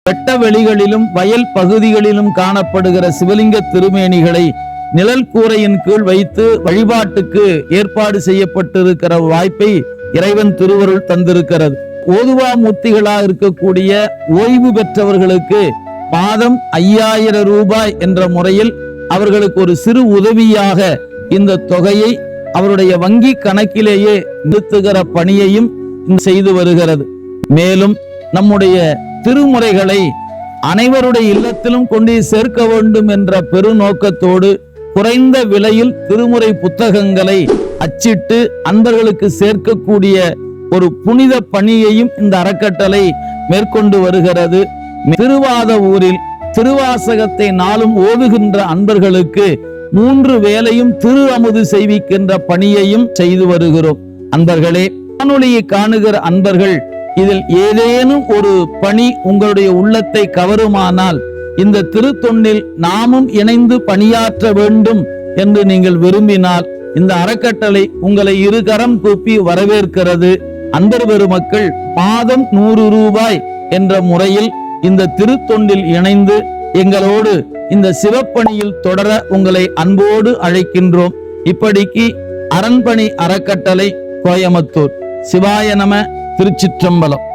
வெட்ட வெளிகளிலும் வயல் பகுதிகளிலும் காணப்படுகிற சிவலிங்க திருமேனிகளை நிழல் கூரையின் கீழ் வைத்து வழிபாட்டுக்கு ஏற்பாடு செய்யப்பட்டிருக்கிற வாய்ப்பை இறைவன் திருவருள் தந்திருக்கிறது. ஓதுவா மூர்த்திகளாக இருக்கக்கூடிய ஓய்வு பெற்றவர்களுக்கு மாதம் 5000 ரூபாய் என்ற முறையில் அவர்களுக்கு ஒரு சிறு உதவியாக இந்த தொகையை அவருடைய வங்கி கணக்கிலேயே நிறுத்துகிற பணியையும் செய்து வருகிறது. மேலும் நம்முடைய திருமுறைகளை அனைவருடைய இல்லத்திலும் கொண்டு சேர்க்க வேண்டும் என்ற பெருநோக்கத்தோடு குறைந்த விலையில் திருமுறை புத்தகங்களை அச்சிட்டு அன்பர்களுக்கு சேர்க்கக்கூடிய ஒரு புனித பணியையும் இந்த அறக்கட்டளை மேற்கொண்டு வருகிறது. திருவாதவூரில் திருவாசகத்தை நாளும் ஓதுகின்ற அன்பர்களுக்கு 3 வேளையும் திரு அமுது செய்விக்கின்ற பணியையும் செய்து வருகிறோம். அன்பர்களே, காணொளியை காணுகிற அன்பர்கள் இதில் ஏதேனும் ஒரு பணி உங்களுடைய உள்ளத்தை கவருமானால் இந்த திருத்தொண்டில் நாமும் இணைந்து பணியாற்ற வேண்டும் என்று நீங்கள் விரும்பினால் இந்த அறக்கட்டளை உங்களை இருகரம் கூப்பி வரவேற்கிறது. அன்பர் பெருமக்கள் மாதம் 100 ரூபாய் என்ற முறையில் இந்த திருத்தொண்டில் இணைந்து எங்களோடு இந்த சிவப்பணியில் தொடர உங்களை அன்போடு அழைக்கின்றோம். இப்படிக்கு அரண்பணி அறக்கட்டளை, கோயமுத்தூர். சிவாய நம. திருச்சிற்றம்பலம்.